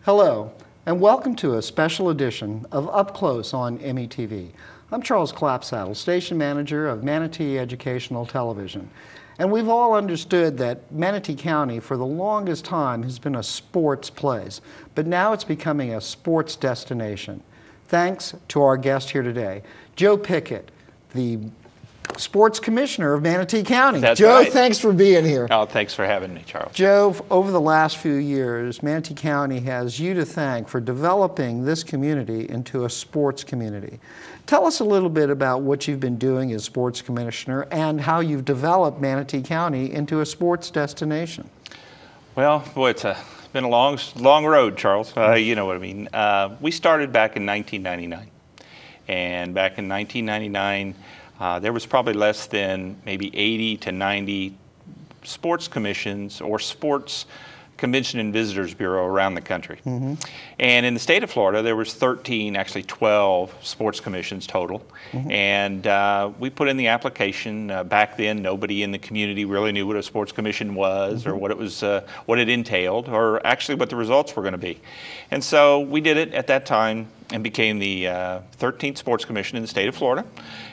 Hello, and welcome to a special edition of Up Close on METV. I'm Charles Clapsaddle, station manager of Manatee Educational Television. And we've all understood that Manatee County for the longest time has been a sports place, but now it's becoming a sports destination. Thanks to our guest here today, Joe Pickett, the Sports Commissioner of Manatee County. That's Joe, right. Thanks for being here. Oh, thanks for having me, Charles. Joe, over the last few years, Manatee County has you to thank for developing this community into a sports community. Tell us a little bit about what you've been doing as Sports Commissioner and how you've developed Manatee County into a sports destination. Well, boy, it's been a long road, Charles. You know what I mean. We started back in 1999. And back in 1999, there was probably less than maybe 80 to 90 sports commissions or sports convention and visitors bureau around the country. Mm-hmm. And in the state of Florida, there was 13, actually 12 sports commissions total. Mm-hmm. And we put in the application. Back then, nobody in the community really knew what a sports commission was, mm-hmm. or what it was, what it entailed, or actually what the results were going to be. And so we did it at that time and became the 13th sports commission in the state of Florida.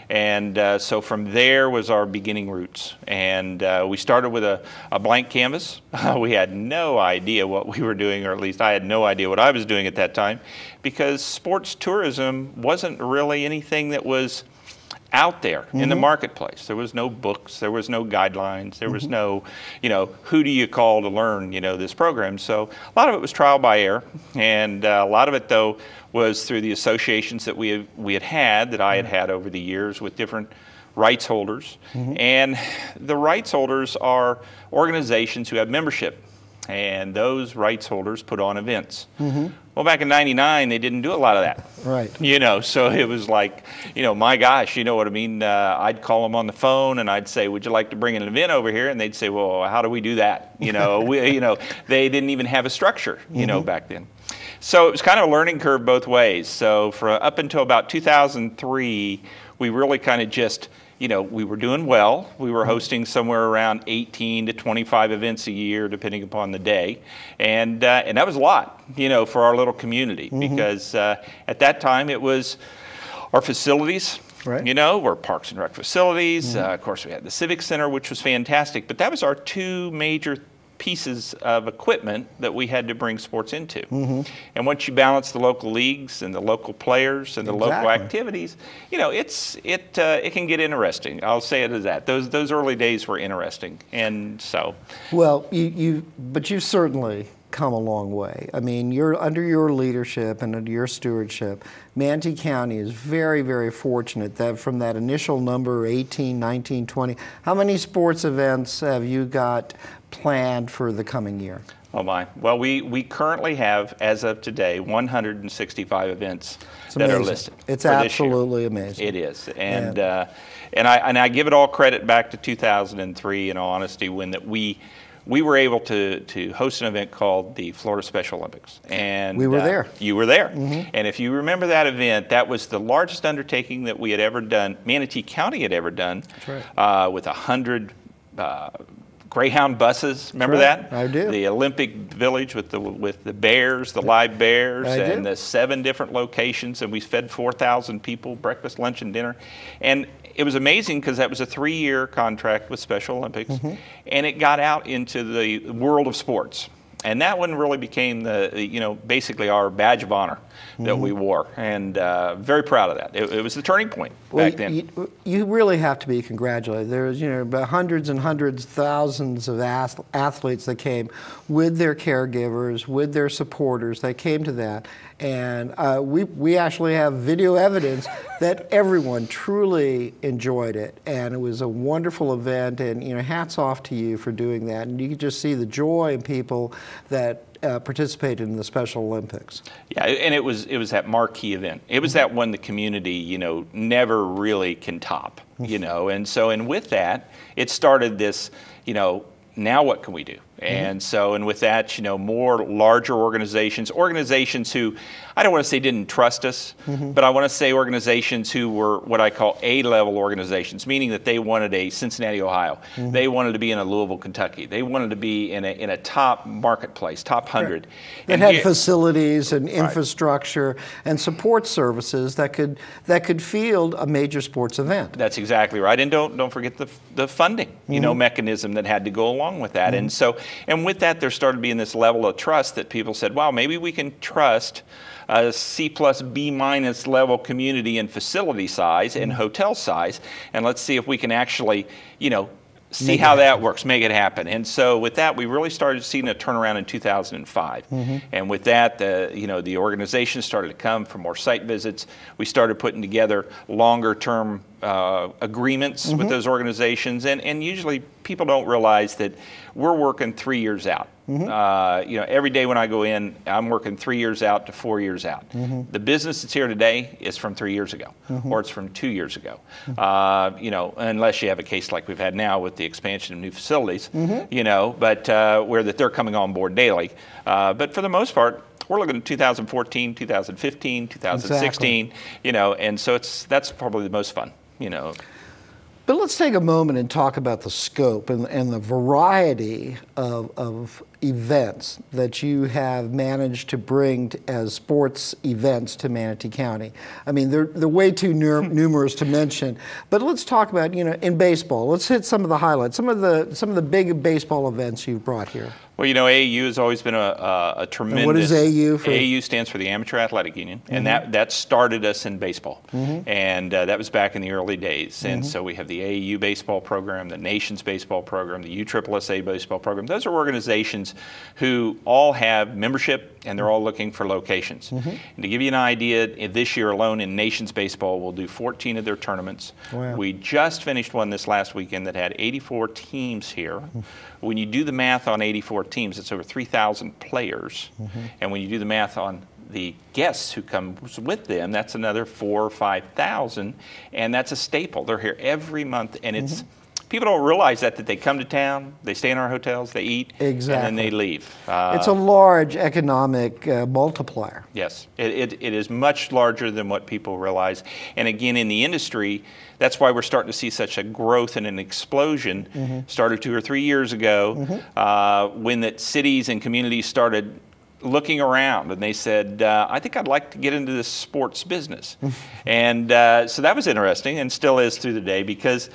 And so from there was our beginning roots. And we started with a blank canvas. We had no idea what we were doing, or at least I had no idea what I was doing at that time, because sports tourism wasn't really anything that was out there mm-hmm. in the marketplace. There was no books, there was no guidelines, there mm-hmm. was no, who do you call to learn, this program. So a lot of it was trial by error, and a lot of it, though, was through the associations that we had that I had had over the years with different rights holders. Mm-hmm. And the rights holders are organizations who have membership, and those rights holders put on events. Mm-hmm. Well, back in '99, they didn't do a lot of that. Right. So it was like, my gosh, you know what I mean? I'd call them on the phone and I'd say, would you like to bring an event over here? And they'd say, well, how do we do that? They didn't even have a structure, mm-hmm. back then. So it was kind of a learning curve both ways. So up until about 2003, we really kind of just, we were doing well. We were hosting somewhere around 18 to 25 events a year, depending upon the day. And that was a lot, for our little community, mm-hmm. because at that time it was our facilities, right. Were Parks and Rec facilities. Mm-hmm. Of course, we had the Civic Center, which was fantastic. But that was our two major pieces of equipment that we had to bring sports into. Mm-hmm. And once you balance the local leagues and the local players and the local activities, it can get interesting. I'll say it as that. Those early days were interesting. And so, well, but you certainly come a long way. I mean, you're under your leadership and under your stewardship, Manatee County is very, very fortunate that from that initial number, 18, 19, 20, how many sports events have you got planned for the coming year? Oh my. Well, we currently have, as of today, 165 events that are listed. It's absolutely amazing. It is. And I give it all credit back to 2003, in all honesty, when we were able to host an event called the Florida Special Olympics. And we were there. You were there. Mm-hmm. And if you remember that event, that was the largest undertaking that we had ever done, Manatee County had ever done. That's right. With 100 Greyhound buses. Remember That's right. that? I do. The Olympic Village with the bears, the live bears, I and do. the 7 different locations, and we fed 4,000 people, breakfast, lunch, and dinner. And it was amazing because that was a 3-year contract with Special Olympics, mm-hmm. and it got out into the world of sports. And that one really became basically our badge of honor that mm-hmm. we wore, and very proud of that. It was the turning point back then. You really have to be congratulated. There's about hundreds and hundreds, thousands of athletes that came with their caregivers, with their supporters. They came to that, and we actually have video evidence that everyone truly enjoyed it, and it was a wonderful event. And hats off to you for doing that. And you could just see the joy in people that participated in the Special Olympics. Yeah, and it was that marquee event. It was that one the community, never really can top, And so, and with that, it started this, now what can we do? And so, and with that, more larger organizations who, I don't want to say didn't trust us, but I want to say organizations who were what I call A-level organizations, meaning that they wanted a Cincinnati, Ohio. They wanted to be in a Louisville, Kentucky. They wanted to be in a top marketplace, top 100. That had facilities and infrastructure and support services that could field a major sports event. That's exactly right. And don't forget the funding, mechanism that had to go along with that. And so, and with that, there started being this level of trust that people said, wow, maybe we can trust a C plus B minus level community in facility size and hotel size, and let's see if we can actually, see how that works, make it happen. And so with that, we really started seeing a turnaround in 2005. And with that, the organization started to come for more site visits. We started putting together longer term agreements with those organizations. And usually people don't realize that we're working 3 years out. Every day when I go in, I'm working 3 years out to 4 years out. The business that's here today is from 3 years ago, or it's from 2 years ago. Unless you have a case like we've had now with the expansion of new facilities, but where that they're coming on board daily. But for the most part, we're looking at 2014, 2015, 2016, and so that's probably the most fun, But let's take a moment and talk about the scope and the variety of events that you have managed to bring as sports events to Manatee County. I mean, they're way too numerous to mention. But let's talk about, in baseball. Let's hit some of the highlights, some of the big baseball events you've brought here. Well, AAU has always been a tremendous. And what is AAU? AAU stands for the Amateur Athletic Union, and that started us in baseball, and that was back in the early days. And so we have the AAU baseball program, the Nations baseball program, the USSSA baseball program. Those are organizations who all have membership, and they're all looking for locations. And to give you an idea, this year alone in Nations baseball, we'll do 14 of their tournaments. Wow. We just finished one this last weekend that had 84 teams here. When you do the math on 84 teams, it's over 3,000 players. And when you do the math on the guests who come with them, that's another 4,000 or 5,000, and that's a staple. They're here every month, and it's people don't realize that they come to town, they stay in our hotels, they eat, and then they leave. It's a large economic multiplier. Yes, it is much larger than what people realize. And again, in the industry, that's why we're starting to see such a growth and an explosion. Started 2 or 3 years ago when the cities and communities started looking around and they said, I think I'd like to get into this sports business. And so that was interesting and still is through the day, because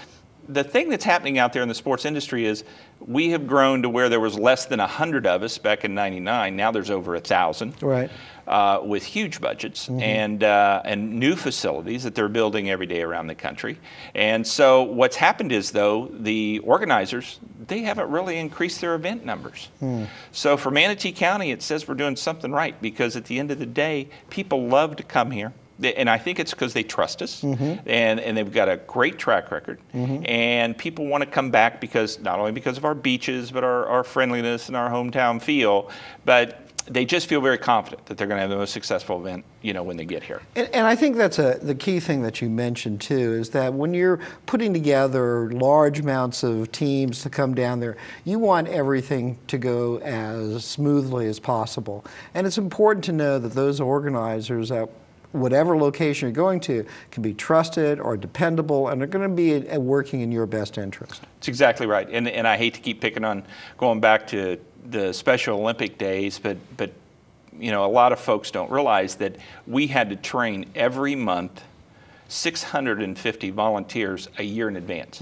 the thing that's happening out there in the sports industry is we have grown to where there was less than 100 of us back in '99. Now there's over 1,000, right? With huge budgets and new facilities that they're building every day around the country. And so what's happened is, though, the organizers, they haven't really increased their event numbers. So for Manatee County, it says we're doing something right, because at the end of the day, people love to come here. And I think it's because they trust us, and they've got a great track record. And people want to come back because not only because of our beaches, but our friendliness and our hometown feel, but they just feel very confident that they're going to have the most successful event, when they get here. And I think that's the key thing that you mentioned too, is that when you're putting together large amounts of teams to come down there, you want everything to go as smoothly as possible. And it's important to know that those organizers at whatever location you're going to can be trusted or dependable, and they're going to be working in your best interest. That's exactly right. And I hate to keep picking on going back to the Special Olympic days, but a lot of folks don't realize that we had to train every month 650 volunteers a year in advance.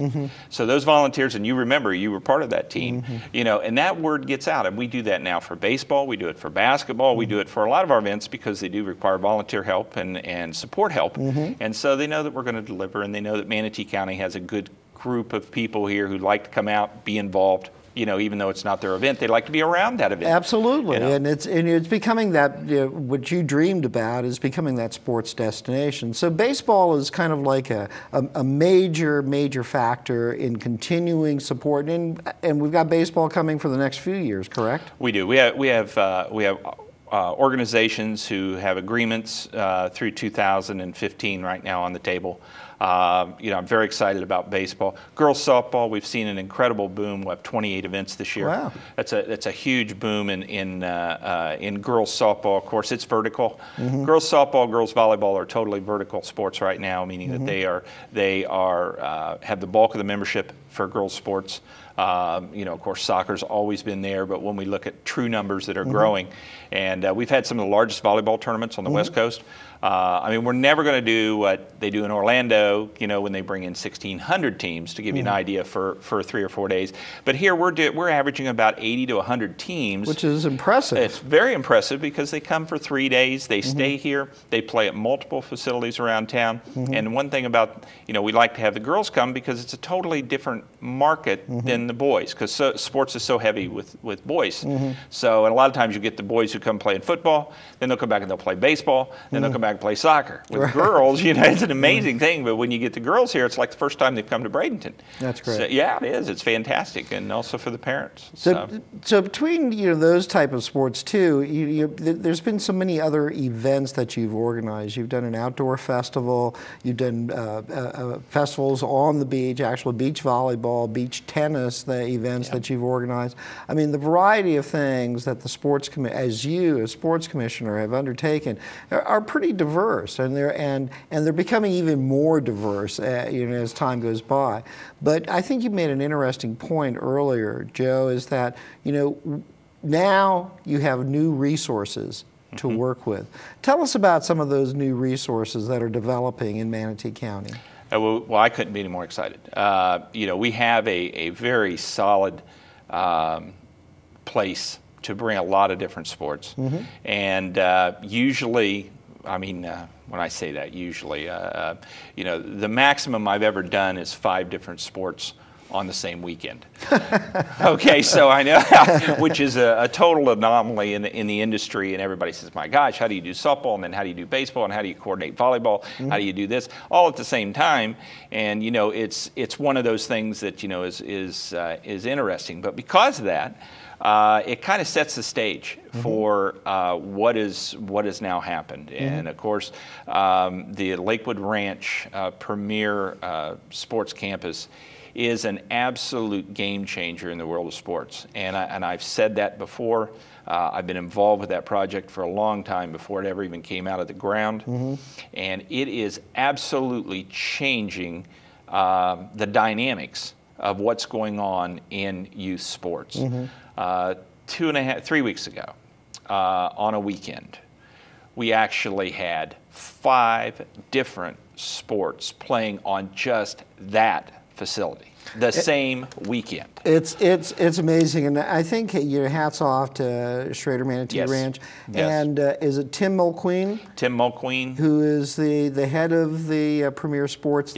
So those volunteers, and you remember, you were part of that team, and that word gets out. And we do that now for baseball, we do it for basketball, we do it for a lot of our events, because they do require volunteer help and support help. And so they know that we're going to deliver, and they know that Manatee County has a good group of people here who'd like to come out, be involved. Even though it's not their event, they like to be around that event. Absolutely, and it's becoming that, what you dreamed about is becoming that sports destination. So baseball is kind of like a major factor in continuing support, and we've got baseball coming for the next few years, correct? We do. We have organizations who have agreements through 2015 right now on the table. You know, I'm very excited about baseball. Girls softball, we've seen an incredible boom. We have 28 events this year. Wow. That's a huge boom in girls softball. Of course, it's vertical. Girls softball, girls volleyball are totally vertical sports right now, meaning that they have the bulk of the membership for girls sports. You know, of course, soccer's always been there, but when we look at true numbers that are growing, and we've had some of the largest volleyball tournaments on the West Coast. I mean, we're never going to do what they do in Orlando, you know, when they bring in 1,600 teams, to give you an idea for 3 or 4 days. But here we're averaging about 80 to 100 teams. Which is impressive. It's very impressive because they come for 3 days, they stay here, they play at multiple facilities around town. And one thing about, you know, we like to have the girls come because it's a totally different market than the boys, because sports is so heavy with boys. So, and a lot of times you get the boys who come play in football, then they'll come back and they'll play baseball, then they'll come back and play soccer. With girls, you know, it's an amazing thing, but when you get the girls here, it's like the first time they've come to Bradenton. That's great. So, yeah, it is. It's fantastic, and also for the parents. So between, you know, those type of sports too, there's been so many other events that you've organized. You've done an outdoor festival. You've done festivals on the beach, actual beach volleyball, beach tennis, the events that you've organized. I mean, the variety of things that the sports as sports commissioner, have undertaken are pretty diverse, and they're becoming even more diverse, you know, as time goes by. But I think you made an interesting point earlier, Joe, is that, you know, now you have new resources to work with. Tell us about some of those new resources that are developing in Manatee County. Well, I couldn't be any more excited. You know, we have a very solid place to bring a lot of different sports. And usually, I mean, when I say that, usually, you know, the maximum I've ever done is 5 different sports on the same weekend. Okay, so I know, which is a total anomaly in the industry, and everybody says, my gosh, how do you do softball, and then how do you do baseball, and how do you coordinate volleyball, how do you do this, all at the same time? And, you know, it's one of those things that, you know, is interesting. But because of that, it kind of sets the stage for what has now happened. And of course, the Lakewood Ranch premier sports campus is an absolute game changer in the world of sports. And I've said that before. I've been involved with that project for a long time before it ever even came out of the ground. And it is absolutely changing the dynamics of what's going on in youth sports. 3 weeks ago, on a weekend, we actually had 5 different sports playing on just that facility the same weekend. It's amazing, and I think your hats off to Schrader Manatee Ranch. And is it Tim Mulqueen? Tim Mulqueen, who is the head of the Premier Sports.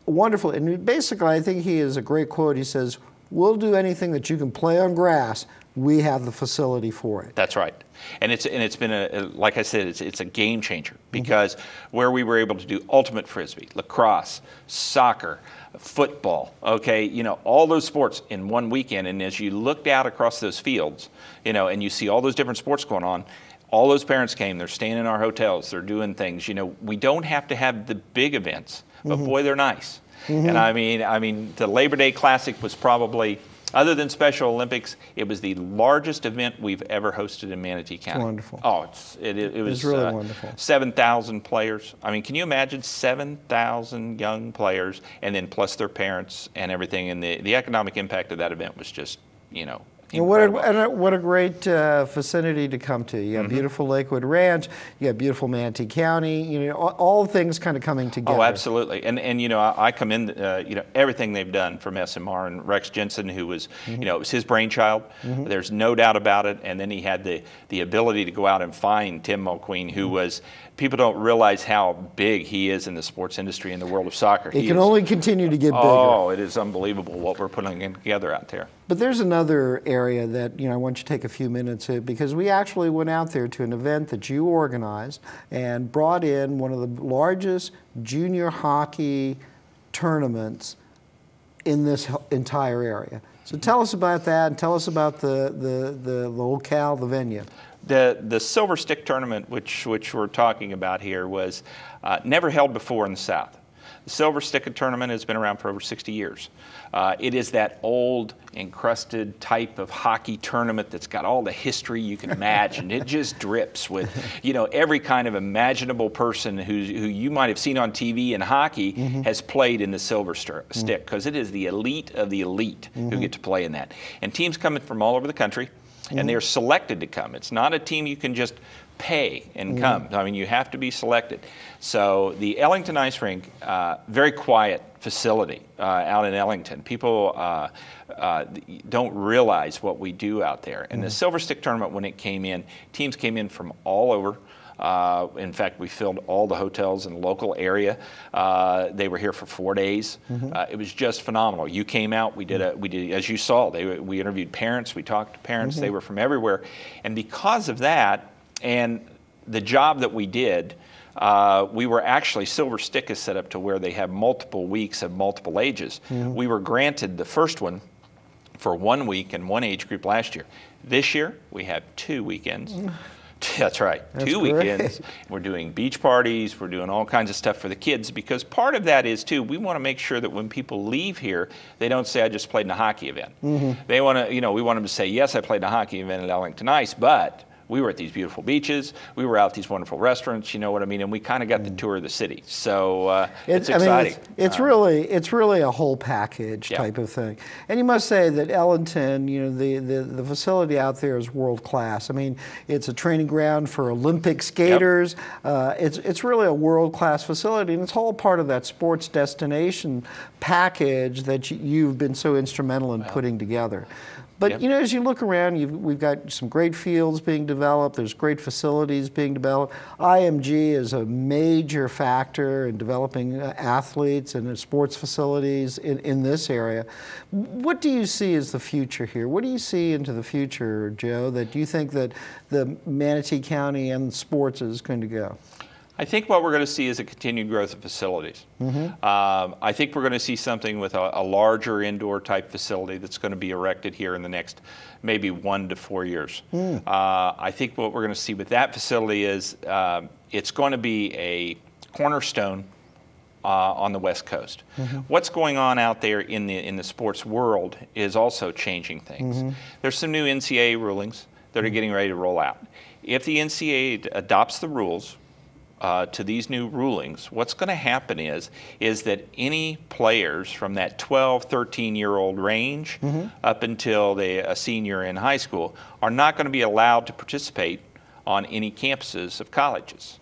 Wonderful, and basically, I think he has a great quote. He says, "We'll do anything that you can play on grass. We have the facility for it." That's right. And it's been like I said, it's a game changer, because where we were able to do ultimate frisbee, lacrosse, soccer, football, okay, you know, all those sports in one weekend. And as you looked out across those fields, you know, and you see all those different sports going on, all those parents came, they're staying in our hotels, they're doing things. You know, we don't have to have the big events, but boy, they're nice. And I mean, the Labor Day Classic was probably, other than Special Olympics, it was the largest event we've ever hosted in Manatee County. It's wonderful. Oh, it was really wonderful. 7,000 players. I mean, can you imagine 7,000 young players, and then plus their parents and everything? And the economic impact of that event was just, you know, and what a great vicinity to come to. You have beautiful Lakewood Ranch, you have beautiful Manatee County, you know, all things kind of coming together. Oh, absolutely. And you know, I commend, you know, everything they've done from SMR, and Rex Jensen, who was, you know, it was his brainchild. There's no doubt about it. And then he had the ability to go out and find Tim Mulqueen, who was, people don't realize how big he is in the sports industry in the world of soccer. He can only continue to get bigger. Oh, it is unbelievable what we're putting together out there. But there's another area that, you know, I want you to take a few minutes to, because we actually went out there to an event that you organized and brought in one of the largest junior hockey tournaments in this entire area. So tell us about that, and tell us about the locale, the venue. The Silver Stick Tournament, which we're talking about here, was never held before in the South. Silver Stick Tournament has been around for over 60 years. It is that old, encrusted type of hockey tournament that's got all the history you can imagine. It just drips with, every kind of imaginable person who you might have seen on TV in hockey has played in the Silver Stick, because it is the elite of the elite who get to play in that. And teams coming from all over the country, and they're selected to come. It's not a team you can just pay and come. I mean, you have to be selected. So the Ellington Ice Rink, very quiet facility out in Ellington. People don't realize what we do out there. And the Silver Stick Tournament, when it came in, teams came in from all over. In fact, we filled all the hotels in the local area. They were here for 4 days. It was just phenomenal. You came out. We did, as you saw. We interviewed parents. We talked to parents. They were from everywhere, and because of that, and the job that we did, we were actually, Silver Stick is set up to where they have multiple weeks of multiple ages. We were granted the first one for 1 week and one age group last year. This year, we have 2 weekends. That's right, That's 2 weekends. We're doing beach parties, we're doing all kinds of stuff for the kids, because part of that is too, we want to make sure that when people leave here, they don't say, I just played in a hockey event. They want to, we want them to say, yes, I played in a hockey event at Ellington Ice, but we were at these beautiful beaches. We were out at these wonderful restaurants. You know what I mean? And we kind of got the tour of the city. So it's exciting. It's really a whole package type of thing. And you must say that Ellington, the facility out there is world class. I mean, it's a training ground for Olympic skaters. It's really a world class facility, and it's all part of that sports destination package that you've been so instrumental in putting together. But as you look around, we've got some great fields being developed. There's great facilities being developed. IMG is a major factor in developing athletes and sports facilities in this area. What do you see as the future here? What do you see into the future, Joe, that you think that the Manatee County and sports is going to go? I think what we're going to see is a continued growth of facilities. I think we're going to see something with a larger indoor type facility that's going to be erected here in the next maybe 1 to 4 years. I think what we're going to see with that facility is it's going to be a cornerstone on the West Coast. What's going on out there in the sports world is also changing things. There's some new NCAA rulings that are getting ready to roll out. If the NCAA adopts the rules to these new rulings, what's going to happen is that any players from that 12, 13-year-old range up until a senior in high school are not going to be allowed to participate on any campuses of colleges,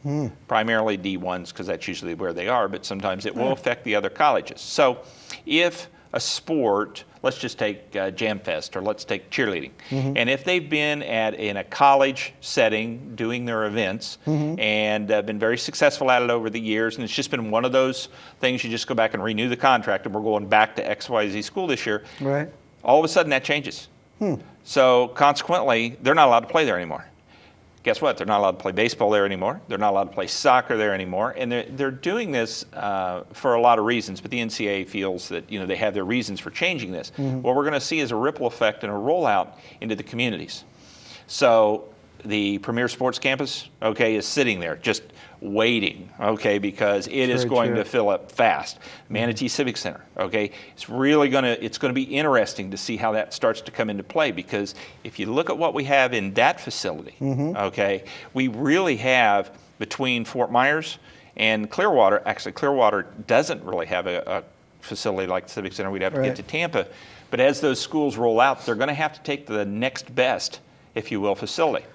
primarily D1s, because that's usually where they are, but sometimes it will affect the other colleges. So if a sport, let's just take Jam Fest, or let's take cheerleading. And if they've been in a college setting doing their events and been very successful at it over the years, and it's just been one of those things, you just go back and renew the contract, and we're going back to XYZ school this year, all of a sudden that changes. So consequently, they're not allowed to play there anymore. Guess what? They're not allowed to play baseball there anymore. They're not allowed to play soccer there anymore. And they're doing this for a lot of reasons, but the NCAA feels that they have their reasons for changing this. What we're going to see is a ripple effect and a rollout into the communities. So the Premier Sports Campus, is sitting there just waiting, because it is going to fill up fast. Manatee Civic Center, it's really going to be interesting to see how that starts to come into play, because if you look at what we have in that facility, we really have, between Fort Myers and Clearwater, actually Clearwater doesn't really have a facility like the Civic Center. We'd have to get to Tampa. But as those schools roll out, they're going to have to take the next best, if you will, facility.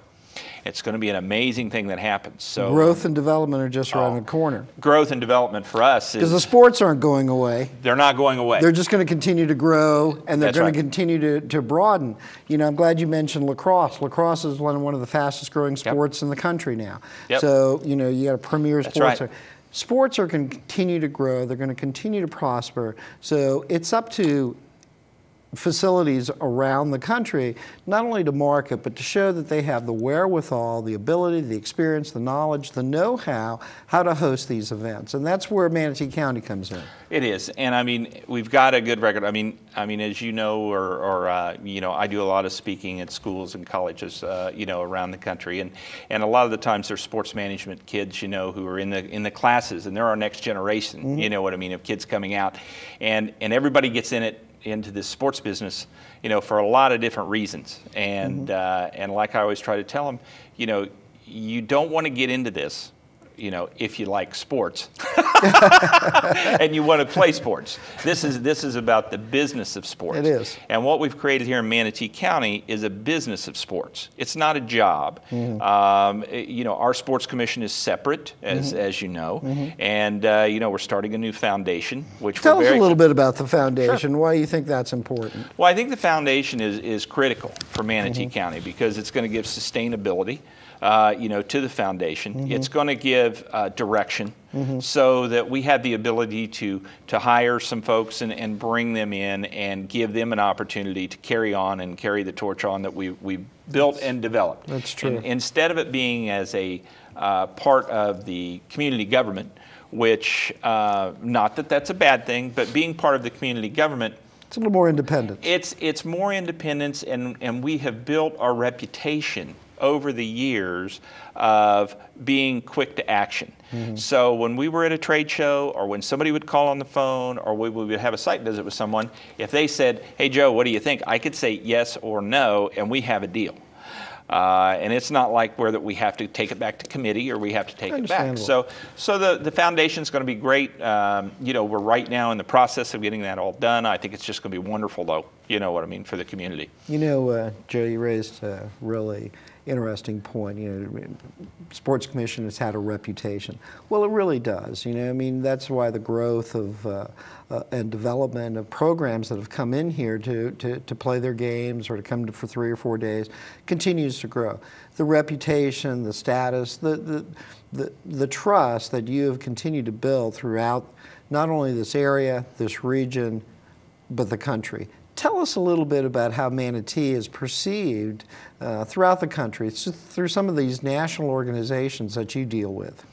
It's going to be an amazing thing that happens. So growth and development are just around the corner. Growth and development for us is, because the sports aren't going away. They're not going away. They're just going to continue to grow, and they're going to continue to broaden. I'm glad you mentioned lacrosse. Lacrosse is one of the fastest growing sports in the country now. So you got a premier sports. Sports are going to continue to grow. They're going to continue to prosper. So it's up to facilities around the country, not only to market, but to show that they have the wherewithal, the ability, the experience, the knowledge, the know-how, how to host these events. And that's where Manatee County comes in. It is, and I mean, we've got a good record. I mean, as you know, or you know, I do a lot of speaking at schools and colleges, you know, around the country, and a lot of the times there's sports management kids, you know, who are in the classes, and they're our next generation. You know what I mean, of kids coming out, and everybody gets into this sports business, you know, for a lot of different reasons, and like I always try to tell them, you know, you don't want to get into this, you know, if you like sports and you want to play sports. This is about the business of sports. It is. And what we've created here in Manatee County is a business of sports. It's not a job. You know, our sports commission is separate, as you know, and you know, we're starting a new foundation, which Tell we're us very a little bit about the foundation, why you think that's important. Well, I think the foundation is critical for Manatee County because it's going to give sustainability, you know, to the foundation. It's going to give direction so that we have the ability to hire some folks and bring them in and give them an opportunity to carry on and carry the torch on that we built and developed. That's true. Instead of it being as a part of the community government, which, not that that's a bad thing, but being part of the community government, it's a little more independent. It's more independence, and we have built our reputation over the years of being quick to action. So when we were at a trade show, or when somebody would call on the phone, or we would have a site visit with someone, if they said, "Hey Joe, what do you think?" I could say yes or no, and we have a deal. And it's not like where that we have to take it back to committee or we have to take it back. So the foundation's going to be great. You know, we're right now in the process of getting that all done. I think it's just going to be wonderful, though. You know what I mean, for the community. You know, Joe, you raised a really interesting point. You know, Sports Commission has had a reputation. Well, it really does. You know, I mean, that's why the growth of and development of programs that have come in here to play their games or to come for 3 or 4 days continues to grow. The reputation, the status, the trust that you have continued to build throughout not only this area, this region, but the country. Tell us a little bit about how Manatee is perceived throughout the country through some of these national organizations that you deal with.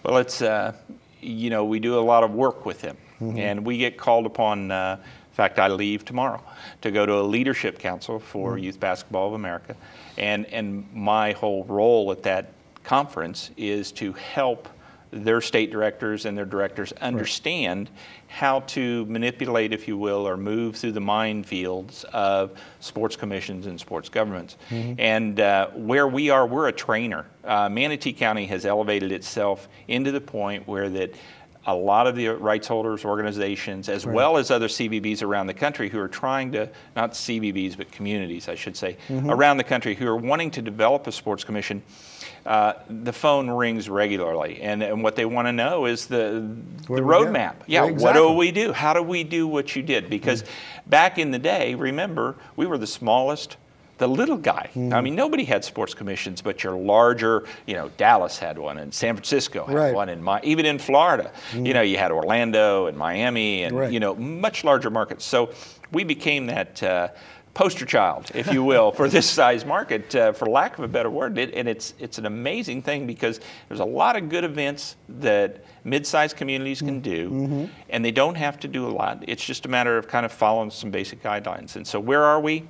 Well, it's, you know, we do a lot of work with them, and we get called upon. In fact, I leave tomorrow to go to a leadership council for Youth Basketball of America, and my whole role at that conference is to help their state directors and their directors understand how to manipulate, if you will, or move through the minefields of sports commissions and sports governments. And where we are, we're a trainer. Manatee County has elevated itself into the point where that a lot of the rights holders organizations, as well as other CBBs around the country who are trying to, not CBBs, but communities, I should say, around the country who are wanting to develop a sports commission, the phone rings regularly, and what they want to know is the roadmap. Yeah, exactly. What do we do? How do we do what you did? Because back in the day, remember, we were the smallest, the little guy. I mean, nobody had sports commissions, but your larger, you know, Dallas had one, and San Francisco had one, and even in Florida, you know, you had Orlando and Miami, and you know, much larger markets. So we became that poster child, if you will, for this size market, for lack of a better word. And it's an amazing thing because there's a lot of good events that mid-sized communities can do, and they don't have to do a lot. It's just a matter of kind of following some basic guidelines. And so where are we?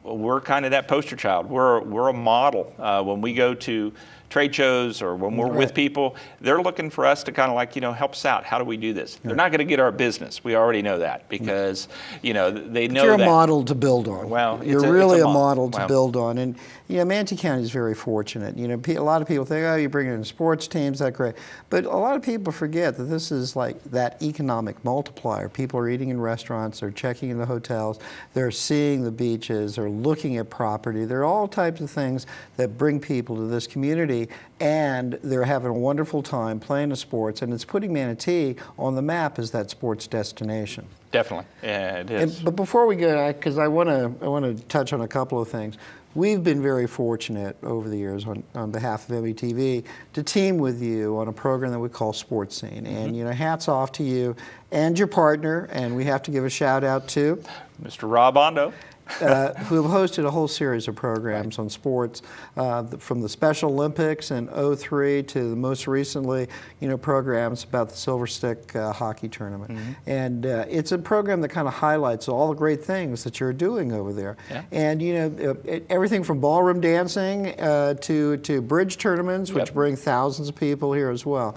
We're kind of that poster child. We're a model. When we go to trade shows or when we're with people, they're looking for us to kind of like, you know, help us out. How do we do this? They're not going to get our business. We already know that because, you know, they know you're that. a model to build on. Well, you're really a model to build on. And, you know, Manatee County is very fortunate. You know, a lot of people think, oh, you're bringing in sports teams, that's great. But a lot of people forget that this is like that economic multiplier. People are eating in restaurants, they're checking in the hotels, they're seeing the beaches, they're looking at property. There are all types of things that bring people to this community, and they're having a wonderful time playing the sports, and it's putting Manatee on the map as that sports destination. Definitely, yeah, it is. But before we go, because I want to touch on a couple of things. we've been very fortunate over the years on behalf of METV to team with you on a program that we call Sports Scene. And you know, hats off to you and your partner, and we have to give a shout out to Mr. Rob Ondo. who have hosted a whole series of programs on sports, from the Special Olympics in '03 to the most recently, you know, programs about the Silver Stick hockey tournament. And it's a program that kind of highlights all the great things that you're doing over there. Yeah. And you know, everything from ballroom dancing to bridge tournaments, which bring thousands of people here as well.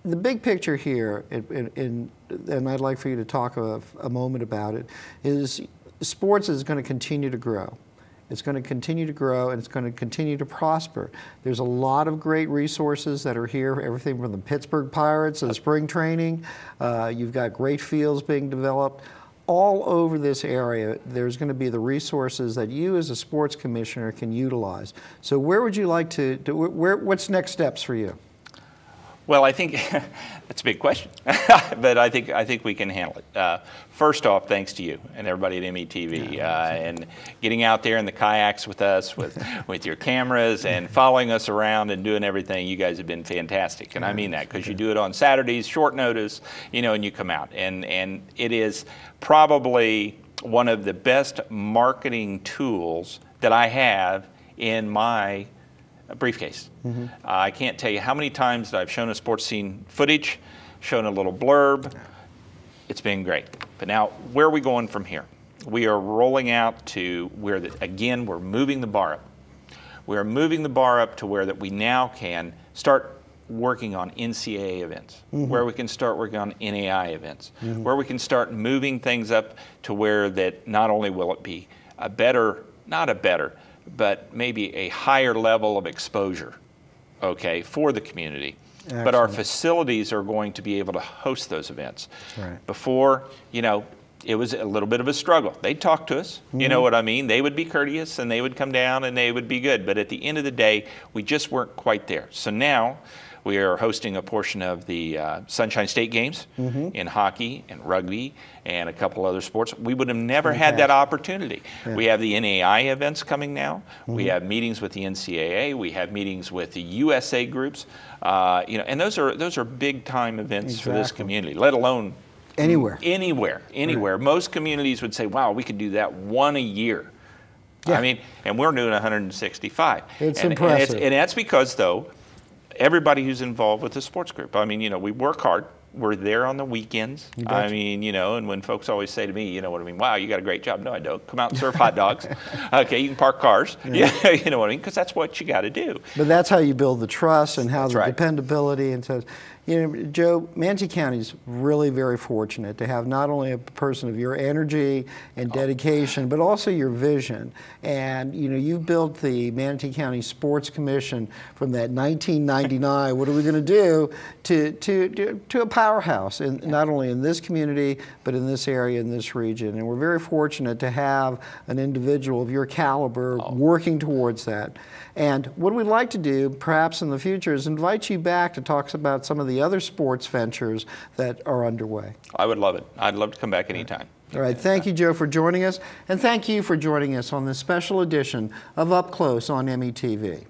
The big picture here, and I'd like for you to talk a moment about it, is sports is going to continue to grow. It's going to continue to grow, and it's going to continue to prosper. There's a lot of great resources that are here, everything from the Pittsburgh Pirates to spring training. You've got great fields being developed. All over this area, there's going to be the resources that you as a sports commissioner can utilize. So where would you like to what's next steps for you? Well, I think that's a big question, but I think we can handle it. First off, thanks to you and everybody at METV and getting out there in the kayaks with us, with your cameras and following us around and doing everything. You guys have been fantastic, and I mean that because you do it on Saturdays, short notice, you know, and you come out, and it is probably one of the best marketing tools that I have in my briefcase. I can't tell you how many times that I've shown a Sports Scene footage, shown a little blurb. It's been great. But now, where are we going from here? We are rolling out to where, again, we're moving the bar up. We are moving the bar up to where that we now can start working on NCAA events, where we can start working on NAI events, where we can start moving things up to where that not only will it be a better, not a better, but maybe a higher level of exposure, okay, for the community. Excellent. But our facilities are going to be able to host those events. Right. Before, you know, it was a little bit of a struggle. They'd talk to us, you know what I mean? They would be courteous and they would come down and they would be good. But at the end of the day, we just weren't quite there. So now we are hosting a portion of the Sunshine State Games in hockey and rugby and a couple other sports. We would have never had that opportunity. Yeah. We have the NAI events coming now. We have meetings with the NCAA. We have meetings with the USA groups. You know, and those are big time events for this community, let alone anywhere. Right. Most communities would say, wow, we could do that one a year. Yeah. I mean, and we're doing 165. It's impressive. And that's because, though, everybody who's involved with the sports group. I mean, you know, we work hard. We're there on the weekends. I mean, you know, and when folks always say to me, you know what I mean, wow, you got a great job. No, I don't. Come out and serve hot dogs. Okay, you can park cars. Yeah. You know what I mean? Because that's what you got to do. But that's how you build the trust and how dependability. And so, you know, Joe, Manatee County is really very fortunate to have not only a person of your energy and dedication, but also your vision. And, you know, you've built the Manatee County Sports Commission from that 1999, what are we going to do, to a powerhouse, in, not only in this community, but in this area, in this region. And we're very fortunate to have an individual of your caliber working towards that. And what we'd like to do, perhaps in the future, is invite you back to talk about some of the other sports ventures that are underway. I would love it. I'd love to come back anytime. All right. Thank you, Joe, for joining us. And thank you for joining us on this special edition of Up Close on METV.